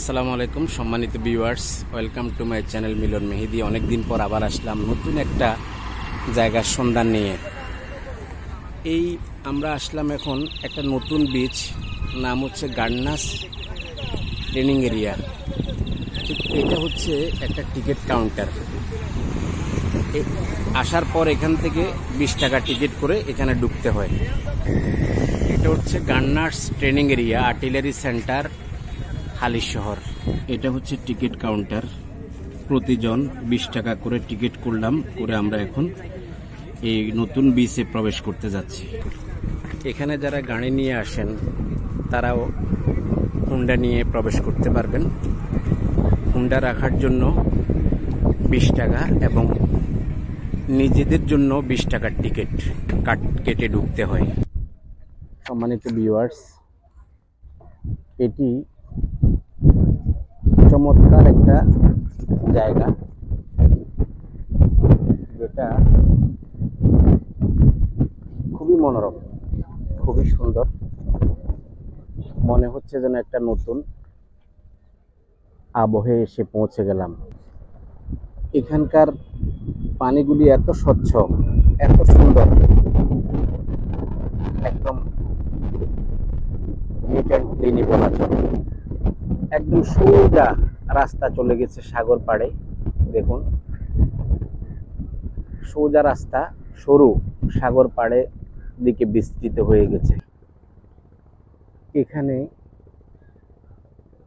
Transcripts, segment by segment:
আসসালামু আলাইকুম সম্মানিত viewers, welcome to my channel Milon Mehedi. অনেকদিন পর আবার আসলাম নতুন একটা জায়গার সন্ধান নিয়ে। আমরা আসলাম এখন একটা নতুন বিচ, নাম হচ্ছে গার্নাস ট্রেনিং এরিয়া। এটা হচ্ছে একটা টিকিট কাউন্টার। আসার পর এখান থেকে 20 টাকা টিকিট করে এখানে ঢুকতে হয়। এটা হচ্ছে gunners training area, artillery centre, Halishahar. এটা হচ্ছে টিকিট কাউন্টার। প্রতিজন 20 টাকা করে টিকিট করলাম, করে আমরা এখন এই নতুন বিচে প্রবেশ করতে যাচ্ছি। এখানে যারা গাড়ি নিয়ে আসেন তারাও হুন্ডা নিয়ে প্রবেশ করতে পারবেন। হুন্ডা রাখার জন্য 20 টাকা এবং নিজেদের জন্য 20 টাকার টিকিট কেটে ঢুকতে হয়। সম্মানিত ভিউয়ার্স, এটি চমৎকার একটা জায়গা, যেটা খুবই মনোরম, খুবই সুন্দর। মনে হচ্ছে যেন একটা নতুন আবহে এসে পৌঁছে গেলাম। এখানকার পানিগুলি এত স্বচ্ছ, এত সুন্দর, একদম নিট অ্যান্ড ক্লিনই বলা চলে। একদম সোজা রাস্তা চলে গেছে সাগর পাড়ে। দেখুন, সোজা রাস্তা সরু সাগর পাড়ে দিকে বিস্তৃত হয়ে গেছে। এখানে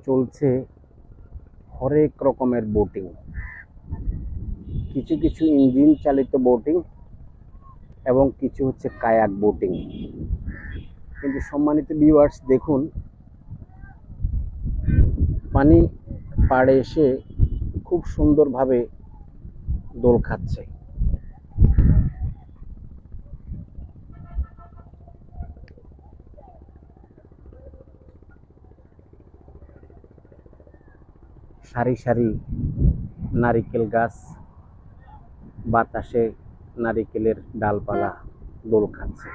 চলছে হরেক রকমের বোটিং, কিছু কিছু ইঞ্জিন চালিত বোটিং এবং কিছু হচ্ছে কায়াক বোটিং। কিন্তু সম্মানিত ভিউয়ার্স, দেখুন পানি পাড়ে এসে খুব সুন্দরভাবে দোল খাচ্ছে। সারি সারি নারিকেল গাছ, বাতাসে নারিকেলের ডালপালা দোল খাচ্ছে।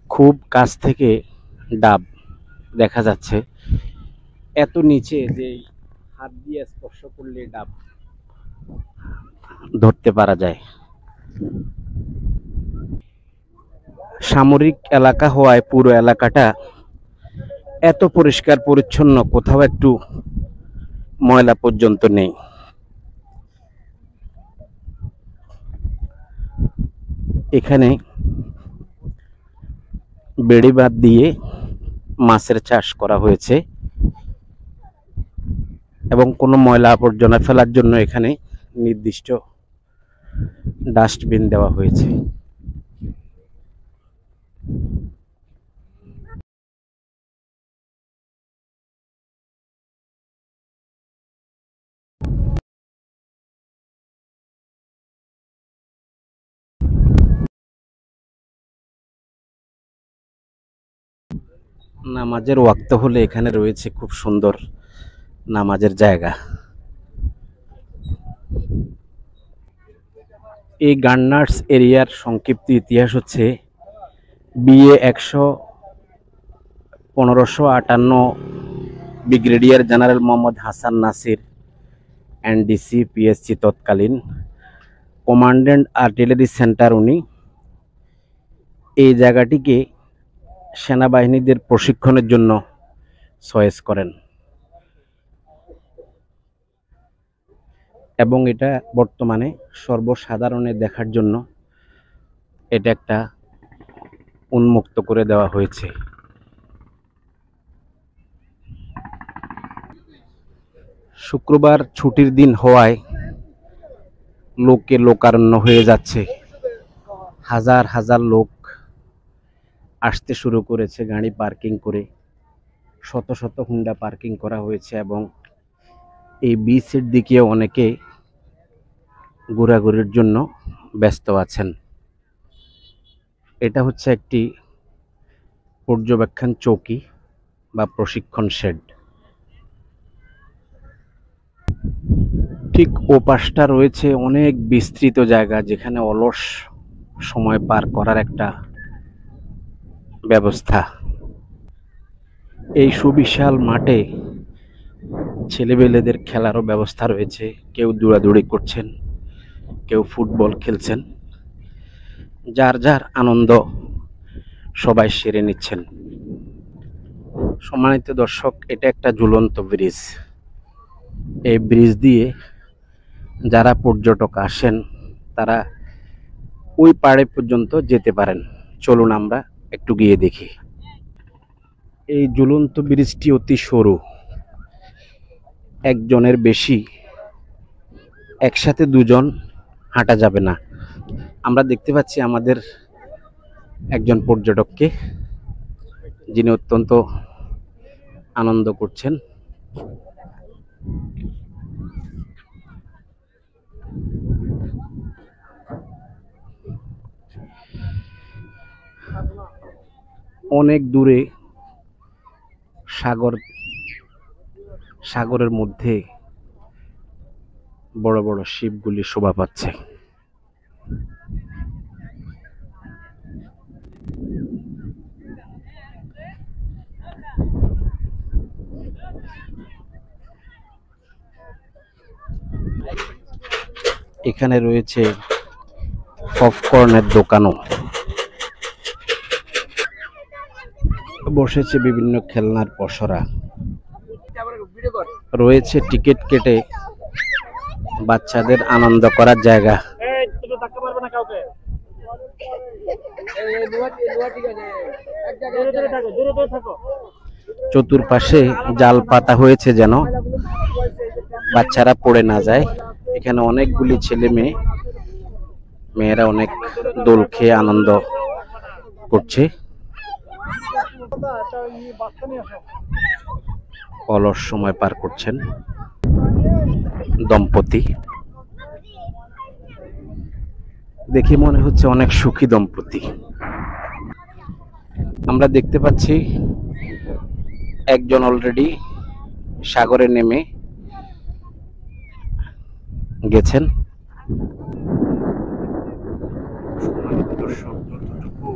খুব কাছ থেকে ডাব দেখা যাচ্ছে, এত নিচে যে হাত দিয়ে স্পর্শ করলে ডাব ধরতে পারা যায়। সামরিক এলাকা হওয়ায় পুরো এলাকাটা এত পরিষ্কার পরিচ্ছন্ন, কোথাও একটু ময়লা পর্যন্ত নেই। এখানে বেড়িবাঁধ দিয়ে মাছের চাষ করা হয়েছে এবং কোনো ময়লা আবর্জনা ফেলার জন্য এখানে নির্দিষ্ট ডাস্টবিন দেওয়া হয়েছে। নামাজের ওয়াক্ত হলে এখানে রয়েছে খুব সুন্দর নামাজের জায়গা। এই গার্নাস এরিয়ার সংক্ষিপ্ত ইতিহাস হচ্ছে BA 1558 brigadier general Mohammad Hasan Nasir NDC PSC তৎকালীন কমান্ড্যান্ট আর্টিলারি সেন্টার, উনি এই জায়গাটিকে সেনাবাহিনীদের প্রশিক্ষণের জন্য চয়েস করেন এবং এটা বর্তমানে সর্বসাধারণের দেখার জন্য এটা একটা উন্মুক্ত করে দেওয়া হয়েছে। শুক্রবার ছুটির দিন হওয়ায় লোকে লোকারণ্য হয়ে যাচ্ছে। হাজার হাজার লোক আসতে শুরু করেছে গাড়ি পার্কিং করে। শত শত হুন্ডা পার্কিং করা হয়েছে এবং এই বিচের দিকে অনেকে ঘোরাঘুরির জন্য ব্যস্ত আছেন। এটা হচ্ছে একটি পর্যবেক্ষণ চৌকি বা প্রশিক্ষণ শেড। ঠিক ওপাশটা রয়েছে অনেক বিস্তৃত জায়গা, যেখানে অলস সময় পার করার একটা ব্যবস্থা। এই সুবিশাল মাঠে ছেলেবেলেদের খেলারও ব্যবস্থা রয়েছে। কেউ দৌড়াদৌড়ি করছেন, কেউ ফুটবল খেলছেন, যার যার আনন্দ সবাই সেরে নিচ্ছেন। সম্মানিত দর্শক, এটা একটা ঝুলন্ত ব্রিজ। এই ব্রিজ দিয়ে যারা পর্যটক আসেন তারা ওই পাড়ে পর্যন্ত যেতে পারেন। চলুন আমরা একটু গিয়ে দেখি। এই ঝুলন্ত ব্রিজটি অতি সরু, একজনের বেশি একসাথে দুজন হাঁটা যাবে না। আমরা দেখতে পাচ্ছি আমাদের একজন পর্যটককে, যিনি অত্যন্ত আনন্দ করছেন। অনেক দূরে সাগরের মধ্যে বড় বড় শিপগুলি শোভা পাচ্ছে। এখানে রয়েছে পপকর্নের দোকানও, বসেছে বিভিন্ন খেলনার পসরা, রয়েছে টিকিট কেটে বাচ্চাদের আনন্দ করার জায়গা। চতুর্পাশে জাল পাতা হয়েছে যেন বাচ্চারা পড়ে না যায়। এখানে অনেকগুলি ছেলে মেয়েরা অনেক দোল খেয়ে আনন্দ করছে। অলস সময় পার করছেন দম্পতি। দেখে মনে হচ্ছে অনেক সুখী দম্পতি। আমরা দেখতে পাচ্ছি একজন অলরেডি সাগরে নেমে গেছেন। যতটুকু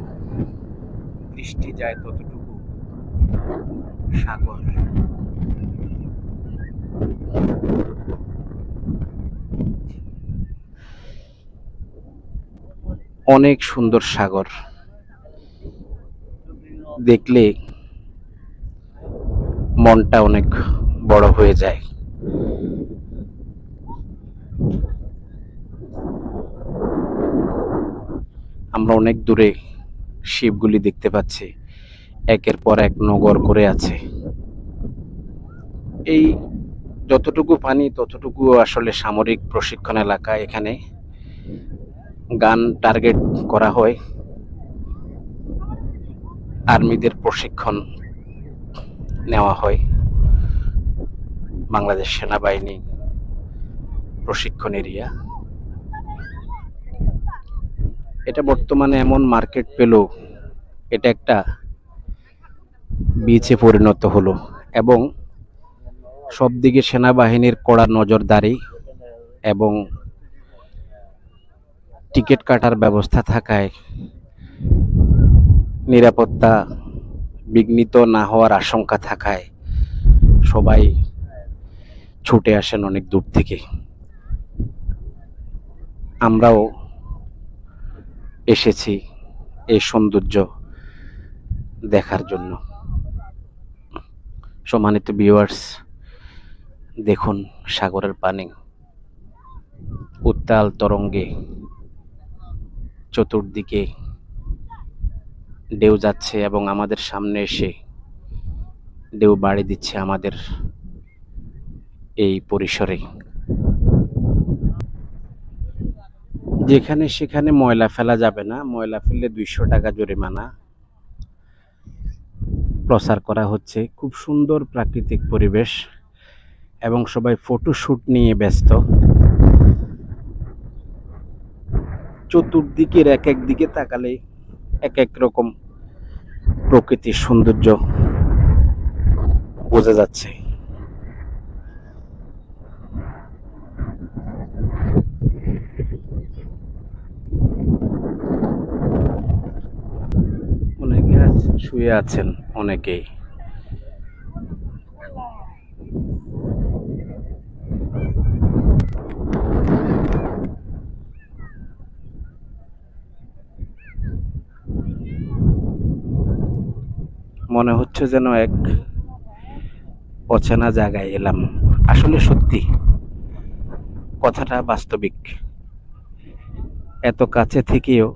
দৃষ্টি যায় ততটুকু সাগর। অনেক সুন্দর সাগর, দেখলে মনটা অনেক বড় হয়ে যায়। আমরা অনেক দূরে শিপগুলি দেখতে পাচ্ছি, একের পর এক নগর করে আছে। এই যতটুকু পানি ততটুকু আসলে সামরিক প্রশিক্ষণ এলাকা। এখানে গান টার্গেট করা হয়, আর্মিদের প্রশিক্ষণ নেওয়া হয়। বাংলাদেশ সেনাবাহিনী প্রশিক্ষণ এরিয়া এটা। বর্তমানে এমন মার্কেট পেল, এটা একটা বিচে পরিণত হলো এবং সব দিকে সেনাবাহিনীর কড়া নজরদারি এবং টিকিট কাটার ব্যবস্থা থাকায় নিরাপত্তা বিঘ্নিত না হওয়ার আশঙ্কা থাকায় সবাই ছুটে আসেন অনেক দূর থেকে। আমরাও এসেছি এই সৌন্দর্য দেখার জন্য। সম্মানিত ভিউয়ার্স, দেখুন সাগরের পানি উত্তাল তরঙ্গে চতুর্দিকে ঢেউ যাচ্ছে এবং আমাদের সামনে এসে ঢেউ বাড়ি দিচ্ছে আমাদের এই পরিসরে। যেখানে সেখানে ময়লা ফেলা যাবে না, ময়লা ফেললে 200 টাকা জরিমানা প্রচার করা হচ্ছে। খুব সুন্দর প্রাকৃতিক পরিবেশ এবং সবাই ফটোশুট নিয়ে ব্যস্ত। চতুর্দিকের এক এক দিকে তাকালে এক এক রকম প্রকৃতির সৌন্দর্য বোঝা যাচ্ছে। অনেকে শুয়ে আছেন, অনেকেই মনে হচ্ছে যেন এক অচেনা জায়গায় এলাম। আসলে সত্যি কথাটা বাস্তবিক। এত কাছে থেকেও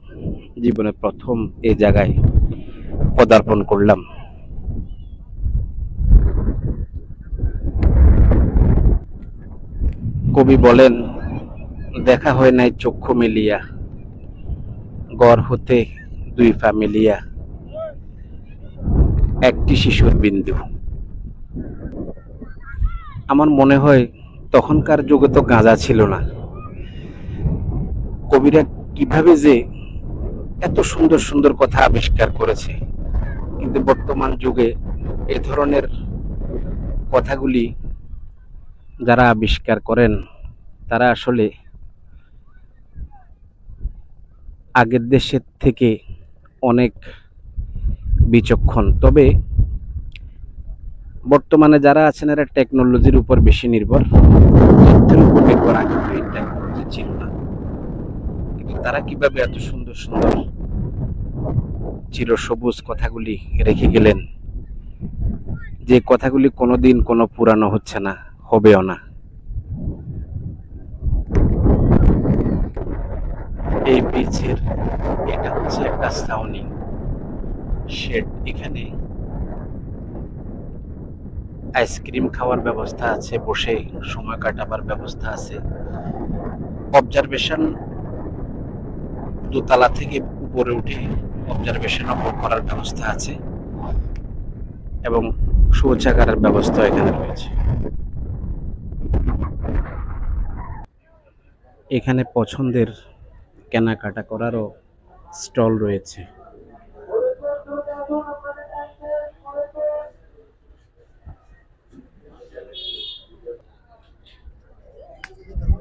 জীবনে প্রথম এই জায়গায় পদার্পণ করলাম। কবি বলেন, দেখা হয় নাই চক্ষু মিলিয়া, গড় হতে দুই পা মিলিয়া, একটি শিশুর বিন্দু। আমার মনে হয় তখনকার যুগে তো গাঁজা ছিল না। কবিরা কিভাবে যে এত সুন্দর সুন্দর কথা আবিষ্কার করেছে, কিন্তু বর্তমান যুগে এ ধরনের কথাগুলি যারা আবিষ্কার করেন তারা আসলে আগের দেশের থেকে অনেক বিচক্ষণ। তবে বর্তমানে যারা আছেন এরা টেকনোলজির উপর বেশি নির্ভর, তথ্যের উপর নির্ভর। আগে তো এই টেকনোলজি ছিল না, কিন্তু তারা কিভাবে এত সুন্দর সুন্দর চিরসবুজ কথাগুলি রেখে গেলেন, যে কথাগুলি কোনোদিন কোনো পুরানো হচ্ছে না, হবেও না। এই বিচের এটা হচ্ছে একটা ছাউনি শেড। এখানে আইসক্রিম খাওয়ার ব্যবস্থা আছে, বসে সময় কাটাবার ব্যবস্থা আছে। অবজারভেশন দোতলা থেকে উপরে উঠে অবজারভেশন করার ব্যবস্থা আছে এবং শৌচাগারের ব্যবস্থা এখানে রয়েছে। এখানে পছন্দের কেনাকাটা করারও স্টল রয়েছে।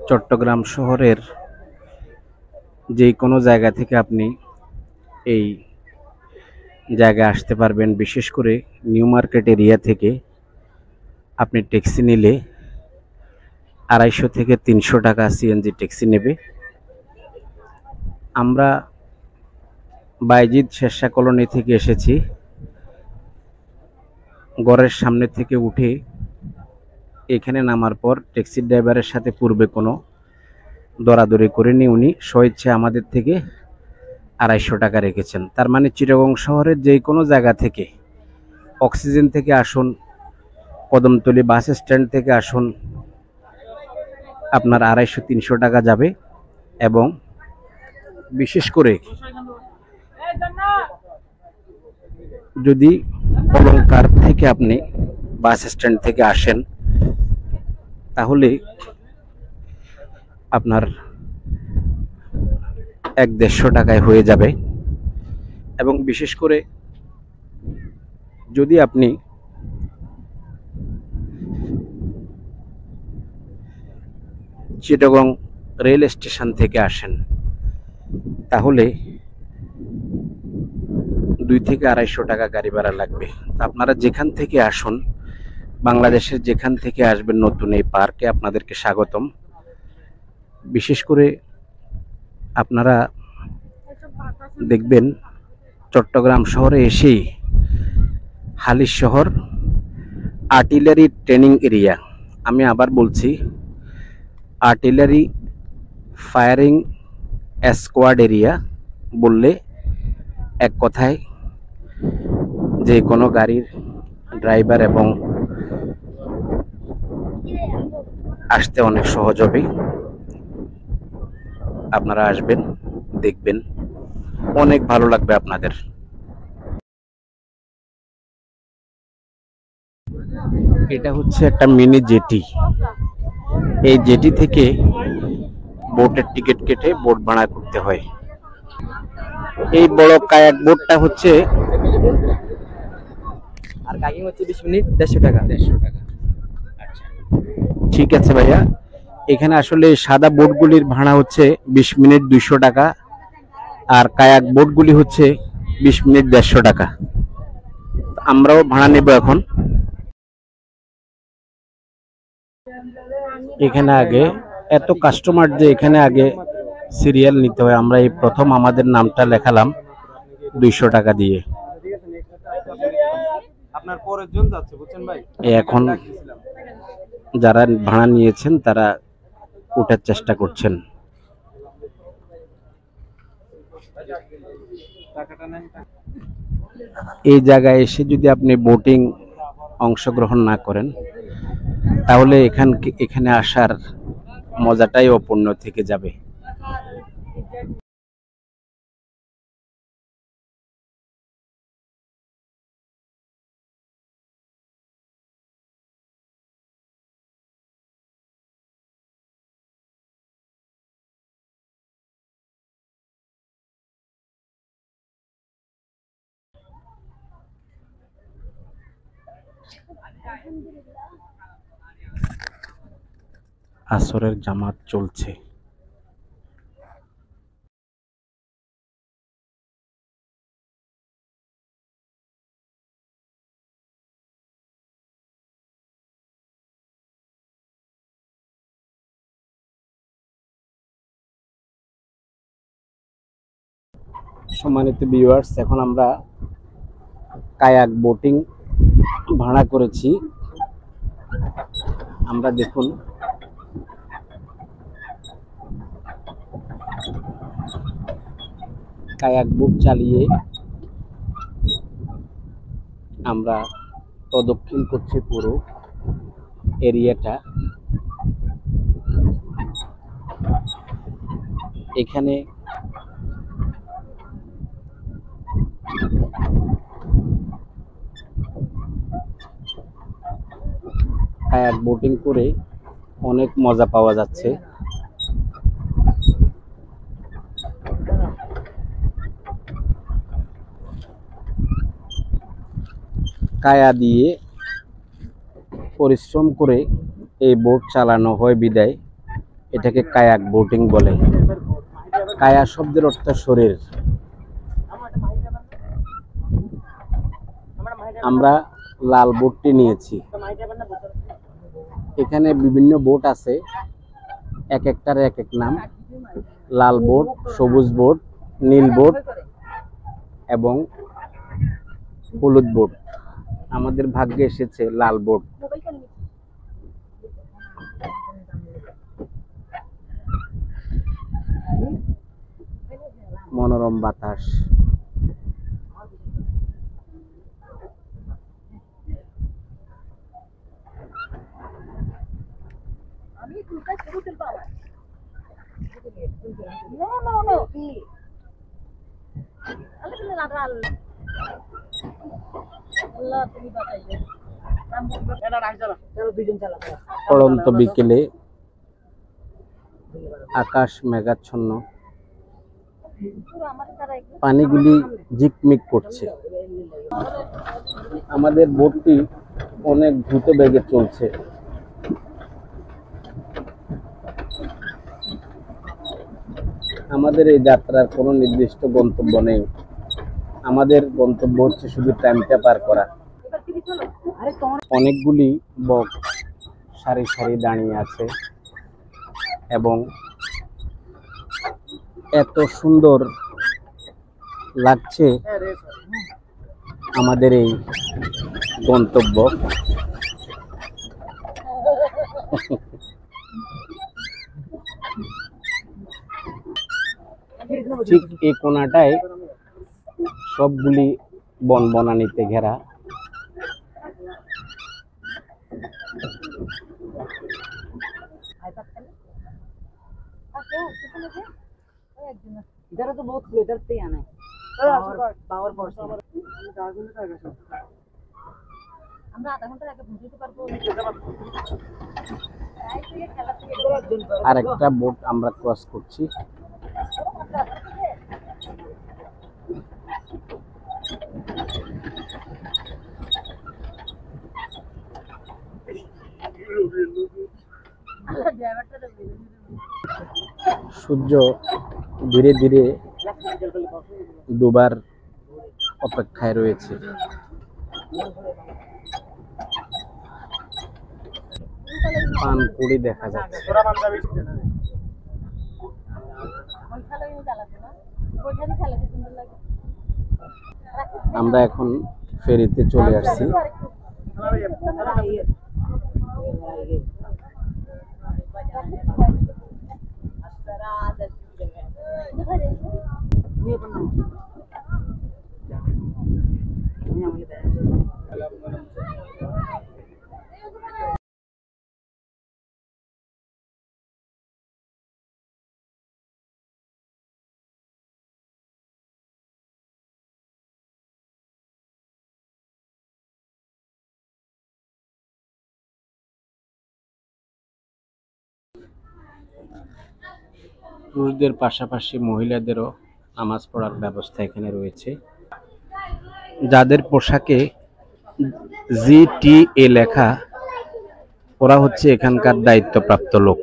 চট্টগ্রাম শহরের যে কোনো জায়গা থেকে আপনি এই জায়গায় আসতে পারবেন। বিশেষ করে নিউ মার্কেট এরিয়া থেকে আপনি ট্যাক্সি নিলে 250 থেকে 300 টাকা সিএনজি ট্যাক্সি নেবে। আমরা বাইজিদ শেরশা কলোনি থেকে এসেছি। ঘরের সামনে থেকে উঠে এখানে নামার পর ট্যাক্সি ড্রাইভারের সাথে পূর্বে কোনো দরাদরি করেনি, উনি স্বেচ্ছা আমাদের থেকে 250 টাকা রেখেছেন। তার মানে চিটাগং শহরের যে কোনো জায়গা থেকে, অক্সিজেন থেকে আসুন, কদমতলী বাস স্ট্যান্ড থেকে আসুন, আপনার 250-300 টাকা যাবে। এবং বিশেষ করে যদি অলংকার থেকে আপনি বাস স্ট্যান্ড থেকে আসেন তাহলে আপনার 150 টাকায় হয়ে যাবে। এবং বিশেষ করে যদি আপনি চিটাগং রেল স্টেশন থেকে আসেন তাহলে 2 থেকে 250 টাকা গাড়ি ভাড়া লাগবে। আপনারা যেখান থেকে আসুন, বাংলাদেশের যেখান থেকে আসবেন, নতুন এই পার্কে আপনাদেরকে স্বাগতম। বিশেষ করে আপনারা দেখবেন চট্টগ্রাম শহরে এসেই হালিশ শহর আর্টিলারি ট্রেনিং এরিয়া, আমি আবার বলছি আর্টিলারি ফায়ারিং স্কোয়াড এরিয়া বললে এক কথায় যে কোনো গাড়ির ড্রাইভার এবং আসতে অনেক সহজ হবে। আপনারা আসবেন, দেখবেন, অনেক ভালো লাগবে আপনাদের। এটা হচ্ছে একটা মিনি জেটি। এই জেটি থেকে বোটের টিকিট কেটে বোট ভাড়া করতে হয়। এই বড় কায়াক বোটটা হচ্ছে আর কাকিং হচ্ছে 20 মিনিট 150 টাকা। 150 টাকা। আচ্ছা, ঠিক আছে ভাইয়া। এখানে আসলে সাদা বোটগুলির ভাড়া হচ্ছে 20 মিনিট 200 টাকা, আর কায়াক বোটগুলি হচ্ছে 20 মিনিট 150 টাকা। আমরাও ভাড়া নেব এখন। এখানে আগে এত কাস্টমার যে এখানে আগে সিরিয়াল নিতে হয়। আমরা এই প্রথম আমাদের নামটা লেখালাম 200 টাকা দিয়ে। আপনার পরের জন যাচ্ছে বুঝছেন ভাই। এখন যারা ভাড়া নিয়েছেন তারা ওঠার চেষ্টা করছেন। টাকাটা নেন। এই জায়গায় এসে যদি আপনি বোটিং অংশগ্রহণ না করেন তাহলে এখানে আসার মজাটাই অপূর্ণ থেকে যাবে। আসরের জামাত চলছে। সম্মানিত ভিউয়ার্স, এখন আমরা কায়াক বোটিং ভাড়া করেছি। আমরা দেখুন কায়াক বোট চালিয়ে আমরা প্রদক্ষিণ করছি পুরো এরিয়াটা। এখানে কায়াক বোটিং করে অনেক মজা পাওয়া যাচ্ছে। কায়া দিয়ে পরিশ্রম করে এই বোট চালানো হয় বিদায় এটাকে কায়াক বোটিং বলে। কায়া শব্দের অর্থ শরীর। আমরা লাল বোটটি নিয়েছি। এখানে বিভিন্ন বোট আছে, এক একটার এক এক নাম। লাল বোট, সবুজ বোট, নীল বোট এবং হলুদ বোট। আমাদের ভাগ্যে এসেছে লাল বোট। মনোরম বাতাস। পড়ন্ত বিকেলে আকাশ মেঘাচ্ছন্ন, পানিগুলি ঝিকমিক করছে। আমাদের বোটটি অনেক দ্রুত বেগে চলছে। আমাদের এই যাত্রার কোনো নির্দিষ্ট গন্তব্য নেই। আমাদের গন্তব্য হচ্ছে শুধু টাইমটা পার করা। অনেকগুলি বক সারি সারি দাঁড়িয়ে আছে এবং এত সুন্দর লাগছে আমাদের এই গন্তব্য। ঠিক এই কোনাটায় সবগুলি বন বনানীতে ঘেরা। इधर तो बहुत इधर से आना है पावर फोर्स আমরা আধা ঘন্টা আগে বুঝতে পারবো। আরেকটা বোট আমরা ক্রস করছি। সূর্য ধীরে ধীরে ডুবার অপেক্ষায় রয়েছে। পানকুড়ি দেখা যাচ্ছে। আমরা এখন ফেরিতে চলে আসছি। পুরুষদের পাশাপাশি মহিলাদেরও নামাজ পড়ার ব্যবস্থা এখানে রয়েছে। যাদের পোশাকে জিটিএ লেখা, ওরা হচ্ছে এখানকার দায়িত্বপ্রাপ্ত লোক।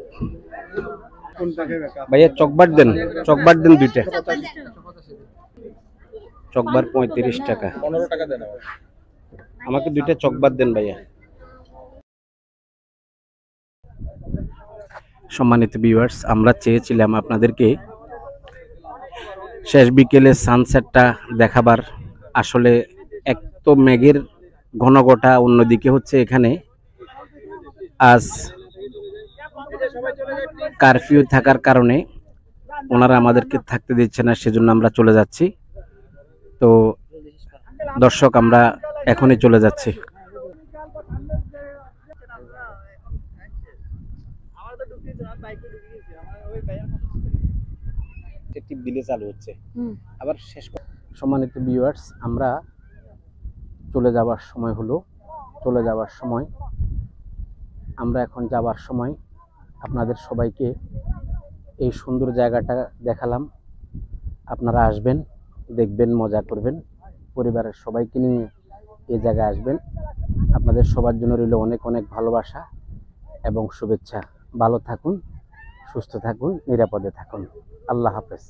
ভাইয়া চকবার দেন, চকবার দেন 2টা। চকবার 35 টাকা। 15 টাকা দেন। আমাকে 2টা চকবার দেন ভাইয়া। সম্মানিত ভিউয়ার্স, আমরা চেয়েছিলাম আপনাদেরকে শেষ বিকেলে সানসেটটা দেখাবার। আসলে এক তো মেঘের ঘনঘটা, অন্যদিকে হচ্ছে এখানে আজ কারফিউ থাকার কারণে ওনারা আমাদেরকে থাকতে দিচ্ছে না, সেজন্য আমরা চলে যাচ্ছি। তো দর্শক, আমরা এখনই চলে যাচ্ছি। টিপ দিলে চালু হচ্ছে আবার শেষ। সম্মানিত ভিউয়ার্স, আমরা চলে যাওয়ার সময় হলো। চলে যাওয়ার সময় আমরা এখন যাওয়ার সময় আপনাদের সবাইকে এই সুন্দর জায়গাটা দেখালাম। আপনারা আসবেন, দেখবেন, মজা করবেন, পরিবারের সবাইকে নিয়ে এই জায়গায় আসবেন। আপনাদের সবার জন্য রইল অনেক অনেক ভালোবাসা এবং শুভেচ্ছা। ভালো থাকুন, সুস্থ থাকুন, নিরাপদে থাকুন। আল্লাহ হাফেজ।